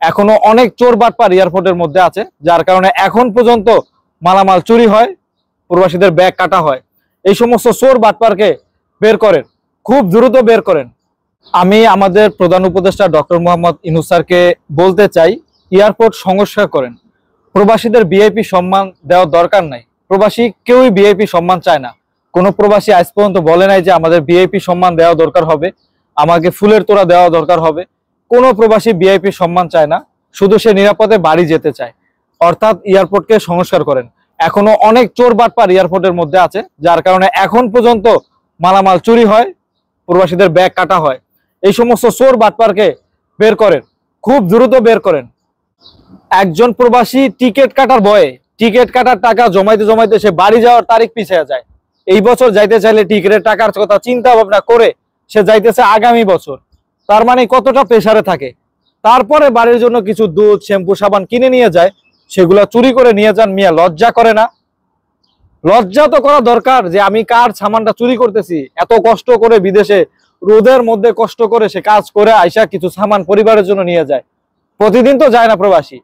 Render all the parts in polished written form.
এখনো অনেক চোর বাটপার এয়ারপোর্টের মধ্যে আছে, যার কারণে এখন পর্যন্ত মালামাল চুরি হয়, প্রবাসীদের ব্যাগ কাটা হয়। এই সমস্ত চোর বাটপারকে বের করেন, খুব দ্রুত বের করেন। আমি আমাদের প্রধান উপদেষ্টা ডক্টর মোহাম্মদ ইউনূস স্যারকে বলতে চাই, এয়ারপোর্ট সংস্কার করেন। প্রবাসীদের ভিআইপি সম্মান দেওয়ার দরকার নাই। প্রবাসী কেউই ভিআইপি সম্মান চায় না। কোনো প্রবাসী আজ পর্যন্ত বলে নাই যে আমাদের ভিআইপি সম্মান দেওয়া দরকার হবে, আমাকে ফুলের তোড়া দেওয়া দরকার হবে। কোনো প্রবাসী ভিআইপি সম্মান চায় না, শুধু সে নিরাপদে বাড়ি যেতে চায়। অর্থাৎ এয়ারপোর্টকে সংস্কার করেন। এখনো অনেক চোর বাটপার এয়ারপোর্টের মধ্যে আছে, যার কারণে এখন পর্যন্ত মালামাল চুরি হয়, প্রবাসীদের ব্যাগ কাটা হয়। এই সমস্ত চোর বাটপারকে বের করেন, খুব দ্রুত বের করেন। একজন প্রবাসী টিকিট কাটার ভয়ে, টিকিট কাটার টাকা জমাইতে জমাইতে সে বাড়ি যাওয়ার তারিখ পিছিয়ে যায়। এই বছর যাইতে চাইলে টিকিটের টাকার কথা চিন্তা ভাবনা করে সে যাইতেছে আগামী বছর। তার মানে কতটা প্রেসারে থাকে। তারপরে বাড়ির জন্য কিছু দুধ, শ্যাম্পু, সাবান কিনে নিয়ে যায়, সেগুলা চুরি করে নিয়ে যান। মিয়া লজ্জা করে না? লজ্জা তো করা দরকার যে আমি কার সামানটা চুরি করতেছি। এত কষ্ট করে বিদেশে রোদের মধ্যে কষ্ট করে সে কাজ করে আইসা কিছু সামান পরিবারের জন্য নিয়ে যায়। প্রতিদিন তো যায় না প্রবাসী,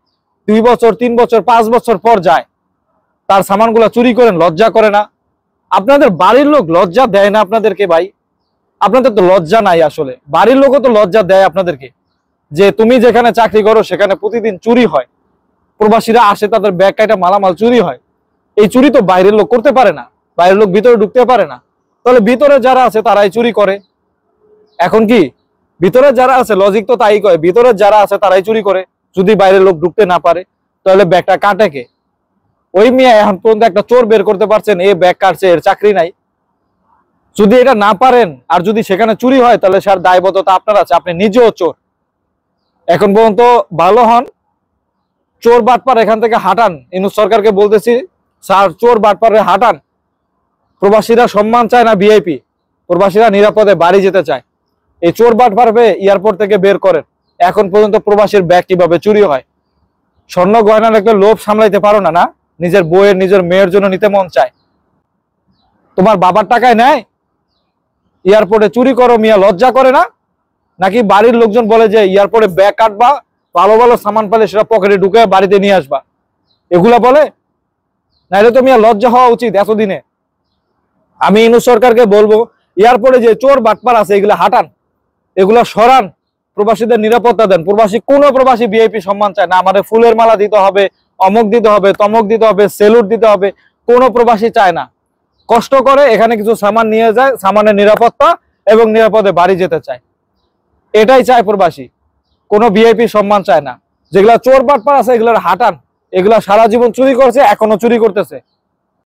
2 বছর 3 বছর 5 বছর পর যায়। তার সামানগুলা চুরি করেন, লজ্জা করে না? আপনাদের বাড়ির লোক লজ্জা দেয় না আপনাদেরকে? ভাই, আপনাদের তো লজ্জা নাই আসলে। বাড়ির লোকও তো লজ্জা দেয় আপনাদেরকে, যে তুমি যেখানে চাকরি করো সেখানে প্রতিদিন চুরি হয়, প্রবাসীরা আসে তাদের ব্যাগ কাটা মালামাল চুরি হয়। এই চুরি তো বাইরের লোক করতে পারে না, বাইরের লোক ভিতরে ঢুকতে পারে না। তাহলে ভিতরে যারা আছে তারাই চুরি করে। এখন কি ভিতরে যারা আছে, লজিক তো তাই কয়, ভিতরে যারা আছে তারাই চুরি করে। যদি বাইরের লোক ঢুকতে না পারে তাহলে ব্যাগটা কাটে কে? ওই মিয়া এখন পর্যন্ত একটা চোর বের করতে পারছেন, এ ব্যাগ কাটছে, এর চাকরি নাই। যদি এটা না পারেন আর যদি সেখানে চুরি হয় তাহলে স্যার দায়বদ্ধতা আপনার আছে, আপনি নিজেও চোর। এখন পর্যন্ত ভালো হন, চোর বাটপার এখান থেকে হাঁটান। ইউনূস সরকারকে বলতেছি, স্যার চোর বাটপারে হাঁটান। প্রবাসীরা সম্মান চায় না ভিআইপি, প্রবাসীরা নিরাপদে বাড়ি যেতে চায়। এই চোর বাটপারকে এয়ারপোর্ট থেকে বের করেন। এখন পর্যন্ত প্রবাসীর ব্যাগ কিভাবে চুরি হয়। স্বর্ণ গয়না রাখলে লোভ সামলাইতে পারো না? না, নিজের বউয়ের, নিজের মেয়ের জন্য নিতে মন চায়। তোমার বাবার টাকায় নেয়, এয়ারপোর্টে চুরি করো। মিয়া লজ্জা করে না? নাকি বাড়ির লোকজন বলে যে এয়ারপোর্টে ব্যাগ কাটবা, ভালো ভালো সামান পালে সেটা পকেটে ঢুকে বাড়িতে নিয়ে আসবা, এগুলা বলে? নাইলে তো মিয়া লজ্জা হওয়া উচিত এতদিনে। আমি ইউনূস সরকারকে বলবো, এয়ারপোর্টে যে চোর বাটপার আছে এগুলা হাঁটান, এগুলা সরান, প্রবাসীদের নিরাপত্তা দেন। কোনো প্রবাসী ভিআইপি সম্মান চায় না। আমাদের ফুলের মালা দিতে হবে, অমুক দিতে হবে, তমক দিতে হবে, সেলুট দিতে হবে, কোনো প্রবাসী চায় না। কষ্ট করে এখানে কিছু সামান নিয়ে যায়, সামানের নিরাপত্তা এবং নিরাপদে বাড়ি যেতে চায়, এটাই চায় প্রবাসী। কোনো ভিআইপি সম্মান চায় না। যেগুলা চোর বাটপার আছে এগুলার হাঁটান, এগুলা সারা জীবন চুরি করছে, এখনো চুরি করতেছে।